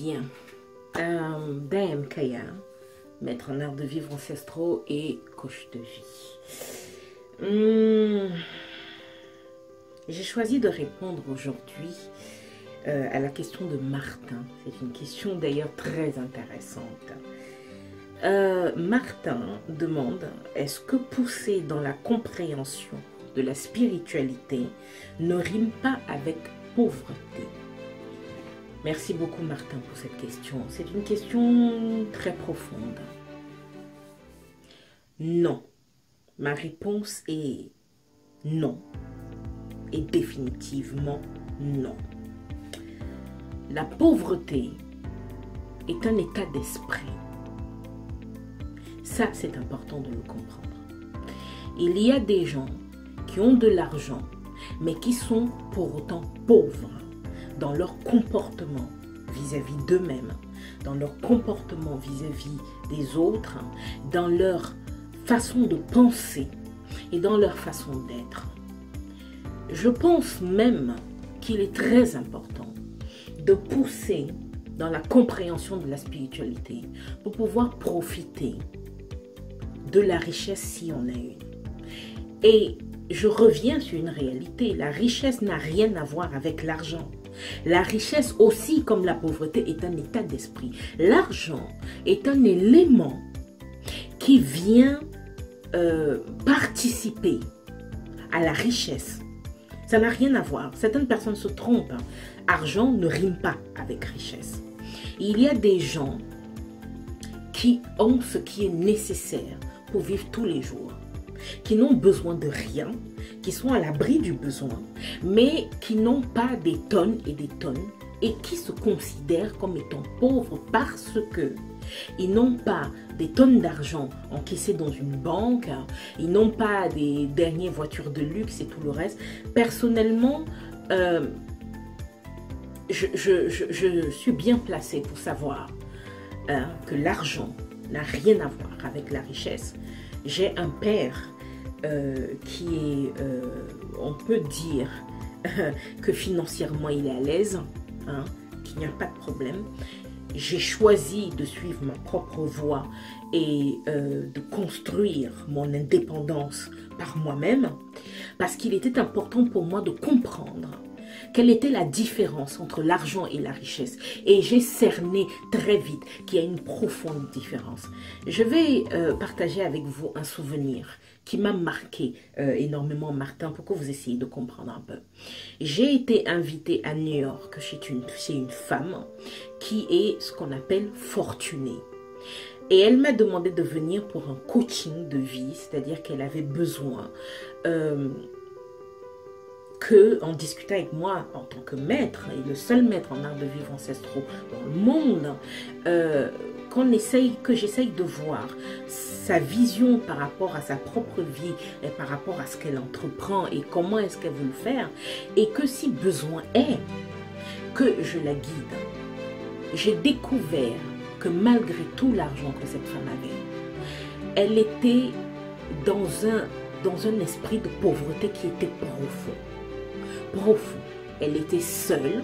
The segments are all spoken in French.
Bien, Dame Kaya, maître en art de vivre ancestraux et coach de vie. J'ai choisi de répondre aujourd'hui à la question de Martin. C'est une question d'ailleurs très intéressante. Martin demande, est-ce que pousser dans la compréhension de la spiritualité ne rime pas avec pauvreté? Merci beaucoup Martin pour cette question. C'est une question très profonde. Non. Ma réponse est non. Et définitivement non. La pauvreté est un état d'esprit. Ça, c'est important de le comprendre. Il y a des gens qui ont de l'argent, mais qui sont pour autant pauvres dans leur comportement vis-à-vis d'eux-mêmes, dans leur comportement vis-à-vis des autres, dans leur façon de penser et dans leur façon d'être. Je pense même qu'il est très important de pousser dans la compréhension de la spiritualité pour pouvoir profiter de la richesse si on a une. Et je reviens sur une réalité, la richesse n'a rien à voir avec l'argent. La richesse aussi, comme la pauvreté, est un état d'esprit. L'argent est un élément qui vient participer à la richesse. Ça n'a rien à voir. Certaines personnes se trompent. Argent ne rime pas avec richesse. Il y a des gens qui ont ce qui est nécessaire pour vivre tous les jours, qui n'ont besoin de rien, qui sont à l'abri du besoin, mais qui n'ont pas des tonnes et des tonnes et qui se considèrent comme étant pauvres parce que ils n'ont pas des tonnes d'argent encaissées dans une banque, ils n'ont pas des dernières voitures de luxe et tout le reste. Personnellement, je suis bien placée pour savoir que l'argent n'a rien à voir avec la richesse. J'ai un père qui est, on peut dire que financièrement il est à l'aise, qu'il n'y a pas de problème. J'ai choisi de suivre ma propre voie et de construire mon indépendance par moi-même parce qu'il était important pour moi de comprendre quelle était la différence entre l'argent et la richesse. Et j'ai cerné très vite qu'il y a une profonde différence. Je vais partager avec vous un souvenir qui m'a marqué énormément, Martin, pour que vous essayiez de comprendre un peu. J'ai été invitée à New York chez une femme qui est ce qu'on appelle fortunée. Et elle m'a demandé de venir pour un coaching de vie, c'est-à-dire qu'elle avait besoin en discutant avec moi en tant que maître, et le seul maître en art de vivre ancestraux dans le monde, que j'essaye de voir sa vision par rapport à sa propre vie et par rapport à ce qu'elle entreprend et comment est-ce qu'elle veut le faire, et que si besoin est, que je la guide. J'ai découvert que malgré tout l'argent que cette femme avait, elle était dans un esprit de pauvreté qui était profond. Elle était seule.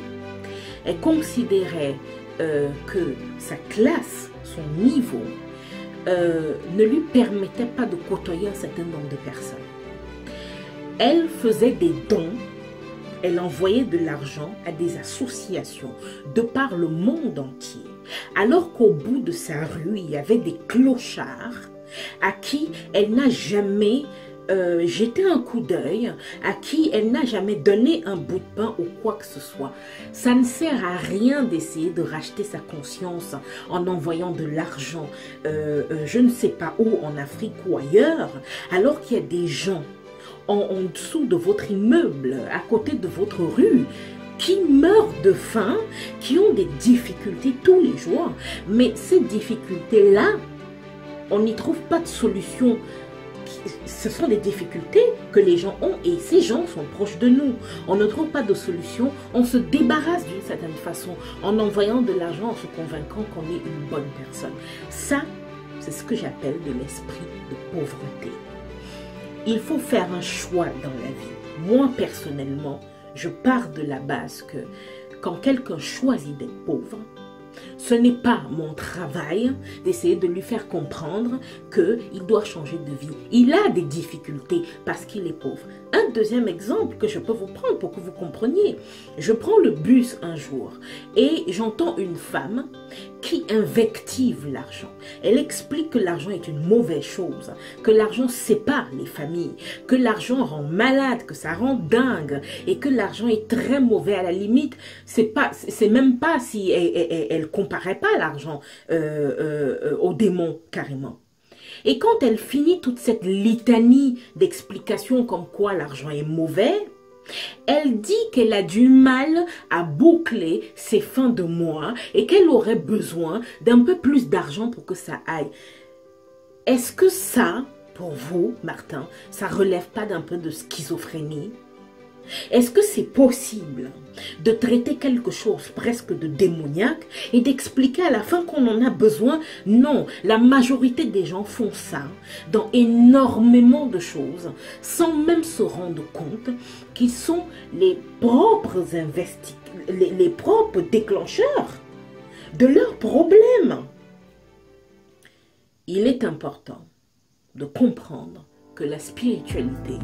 Elle considérait que sa classe, son niveau, ne lui permettait pas de côtoyer un certain nombre de personnes. Elle faisait des dons, elle envoyait de l'argent à des associations de par le monde entier, alors qu'au bout de sa rue, il y avait des clochards à qui elle n'a jamais jeté un coup d'œil, à qui elle n'a jamais donné un bout de pain ou quoi que ce soit. Ça ne sert à rien d'essayer de racheter sa conscience en envoyant de l'argent, je ne sais pas où, en Afrique ou ailleurs, alors qu'il y a des gens en dessous de votre immeuble, à côté de votre rue, qui meurent de faim, qui ont des difficultés tous les jours. Mais ces difficultés-là, on n'y trouve pas de solution. Ce sont des difficultés que les gens ont et ces gens sont proches de nous. On ne trouve pas de solution, on se débarrasse d'une certaine façon en envoyant de l'argent, en se convainquant qu'on est une bonne personne. Ça, c'est ce que j'appelle de l'esprit de pauvreté. Il faut faire un choix dans la vie. Moi, personnellement, je pars de la base que quand quelqu'un choisit d'être pauvre, Ce n'est pas mon travail d'essayer de lui faire comprendre qu'il doit changer de vie. Il a des difficultés parce qu'il est pauvre. Un deuxième exemple que je peux vous prendre pour que vous compreniez. Je prends le bus un jour et j'entends une femme qui invective l'argent. Elle explique que l'argent est une mauvaise chose, que l'argent sépare les familles, que l'argent rend malade, que ça rend dingue et que l'argent est très mauvais. À la limite, c'est même pas si elle comparait pas l'argent au démon carrément. Et quand elle finit toute cette litanie d'explications comme quoi l'argent est mauvais, elle dit qu'elle a du mal à boucler ses fins de mois et qu'elle aurait besoin d'un peu plus d'argent pour que ça aille. Est-ce que ça, pour vous, Martin, ça relève pas d'un peu de schizophrénie? Est-ce que c'est possible de traiter quelque chose presque de démoniaque et d'expliquer à la fin qu'on en a besoin? Non, la majorité des gens font ça dans énormément de choses sans même se rendre compte qu'ils sont les propres les propres déclencheurs de leurs problèmes. Il est important de comprendre que la spiritualité,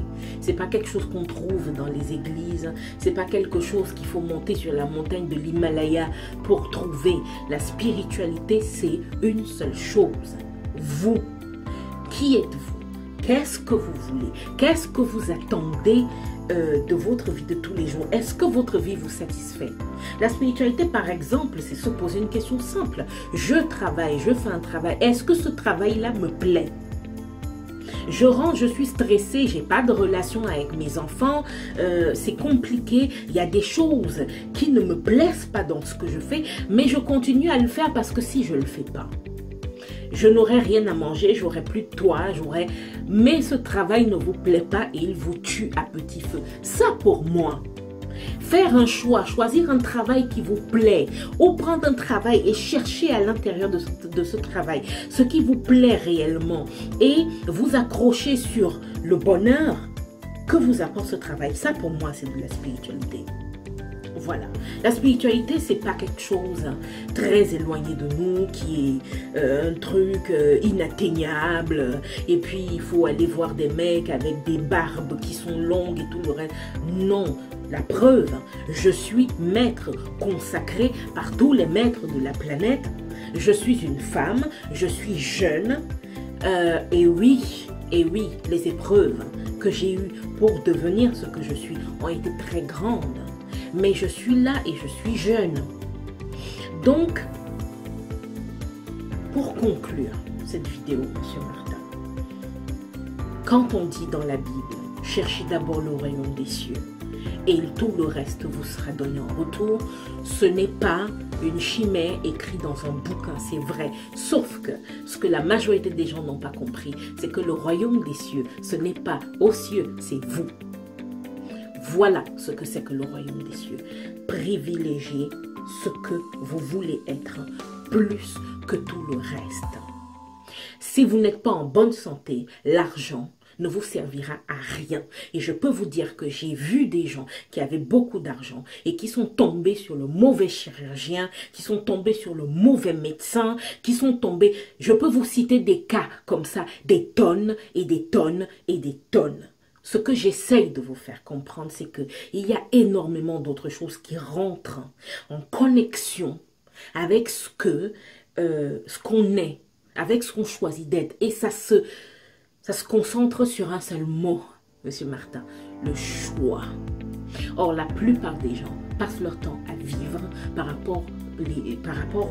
c'est pas quelque chose qu'on trouve dans les églises, c'est pas quelque chose qu'il faut monter sur la montagne de l'Himalaya pour trouver. La spiritualité, c'est une seule chose. Vous, qui êtes-vous? Qu'est-ce que vous voulez? Qu'est-ce que vous attendez de votre vie de tous les jours? Est-ce que votre vie vous satisfait? La spiritualité, par exemple, c'est se poser une question simple. Je travaille, je fais un travail. Est-ce que ce travail-là me plaît? Je rentre, je suis stressée, j'ai pas de relation avec mes enfants, c'est compliqué, il y a des choses qui ne me plaisent pas dans ce que je fais, mais je continue à le faire parce que si je le fais pas, je n'aurai rien à manger, j'aurai plus de toit, mais ce travail ne vous plaît pas et il vous tue à petit feu. Ça pour moi, faire un choix, choisir un travail qui vous plaît ou prendre un travail et chercher à l'intérieur de ce travail ce qui vous plaît réellement et vous accrocher sur le bonheur que vous apporte ce travail. Ça pour moi c'est de la spiritualité. Voilà. La spiritualité, c'est pas quelque chose très éloigné de nous, qui est un truc inatteignable. Et puis, il faut aller voir des mecs avec des barbes qui sont longues et tout le reste. Non. La preuve, je suis maître consacré par tous les maîtres de la planète. Je suis une femme, je suis jeune. Et oui, les épreuves que j'ai eues pour devenir ce que je suis ont été très grandes. Mais je suis là et je suis jeune. Donc, pour conclure cette vidéo, Monsieur Martin, quand on dit dans la Bible, cherchez d'abord le royaume des cieux et tout le reste vous sera donné en retour, ce n'est pas une chimère écrite dans un bouquin, c'est vrai. Sauf que ce que la majorité des gens n'ont pas compris, c'est que le royaume des cieux, ce n'est pas aux cieux, c'est vous. Voilà ce que c'est que le royaume des cieux. Privilégiez ce que vous voulez être plus que tout le reste. Si vous n'êtes pas en bonne santé, l'argent ne vous servira à rien. Et je peux vous dire que j'ai vu des gens qui avaient beaucoup d'argent et qui sont tombés sur le mauvais chirurgien, qui sont tombés sur le mauvais médecin, qui sont tombés... Je peux vous citer des cas comme ça, des tonnes et des tonnes et des tonnes. Ce que j'essaye de vous faire comprendre, c'est qu'il y a énormément d'autres choses qui rentrent en connexion avec ce qu'on est, avec ce qu'on choisit d'être. Et ça se concentre sur un seul mot, Monsieur Martin, le choix. Or, la plupart des gens passent leur temps à vivre par rapport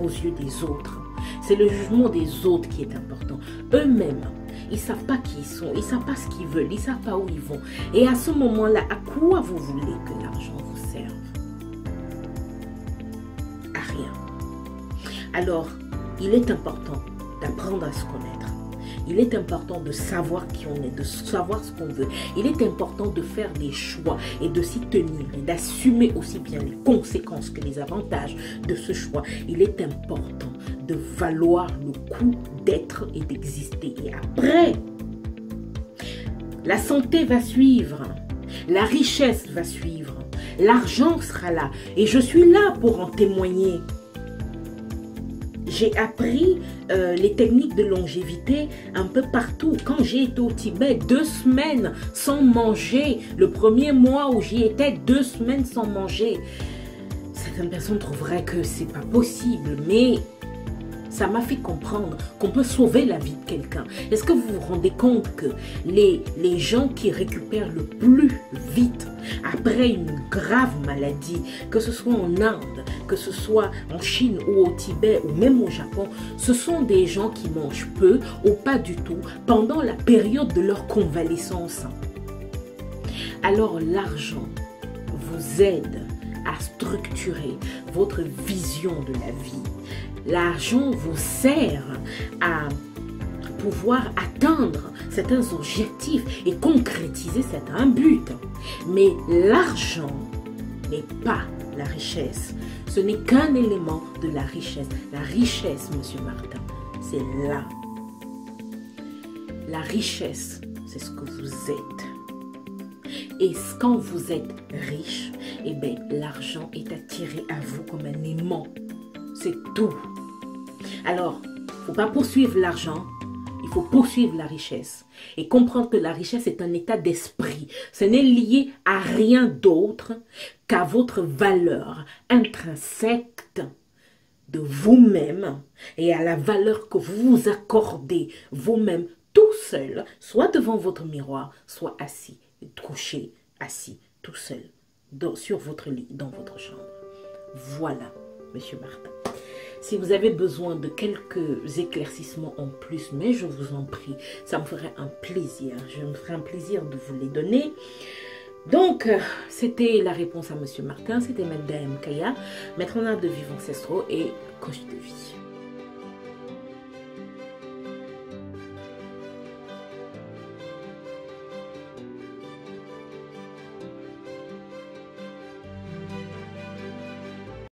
aux yeux des autres. C'est le jugement des autres qui est important. Eux-mêmes, ils ne savent pas qui ils sont, ils ne savent pas ce qu'ils veulent, ils ne savent pas où ils vont. Et à ce moment-là, à quoi vous voulez que l'argent vous serve? À rien. Alors, il est important d'apprendre à se connaître. Il est important de savoir qui on est, de savoir ce qu'on veut. Il est important de faire des choix et de s'y tenir et d'assumer aussi bien les conséquences que les avantages de ce choix. Il est important de valoir le coup d'être et d'exister. Et après, la santé va suivre, la richesse va suivre, l'argent sera là. Et je suis là pour en témoigner. J'ai appris les techniques de longévité un peu partout. Quand j'ai été au Tibet, 2 semaines sans manger. Le premier mois où j'y étais, 2 semaines sans manger. Certaines personnes trouveraient que c'est pas possible, mais ça m'a fait comprendre qu'on peut sauver la vie de quelqu'un. Est-ce que vous vous rendez compte que les gens qui récupèrent le plus vite après une grave maladie, que ce soit en Inde, que ce soit en Chine ou au Tibet ou même au Japon, ce sont des gens qui mangent peu ou pas du tout pendant la période de leur convalescence. Alors l'argent vous aide à structurer votre vision de la vie. L'argent vous sert à pouvoir atteindre certains objectifs et concrétiser certains buts. Mais l'argent n'est pas la richesse. Ce n'est qu'un élément de la richesse. La richesse, Monsieur Martin, c'est là. La richesse, c'est ce que vous êtes. Et quand vous êtes riche, eh bien, l'argent est attiré à vous comme un aimant. C'est tout. Alors, il ne faut pas poursuivre l'argent, il faut poursuivre la richesse. Et comprendre que la richesse est un état d'esprit. Ce n'est lié à rien d'autre qu'à votre valeur intrinsèque de vous-même et à la valeur que vous vous accordez vous-même tout seul, soit devant votre miroir, soit assis, couché, assis, tout seul, sur votre lit, dans votre chambre. Voilà, Monsieur Martin. Si vous avez besoin de quelques éclaircissements en plus, mais je vous en prie, ça me ferait un plaisir. Je me ferai un plaisir de vous les donner. Donc, c'était la réponse à Monsieur Martin. C'était Madame Kaya, maître en art de vivre ancestraux et coach de vie.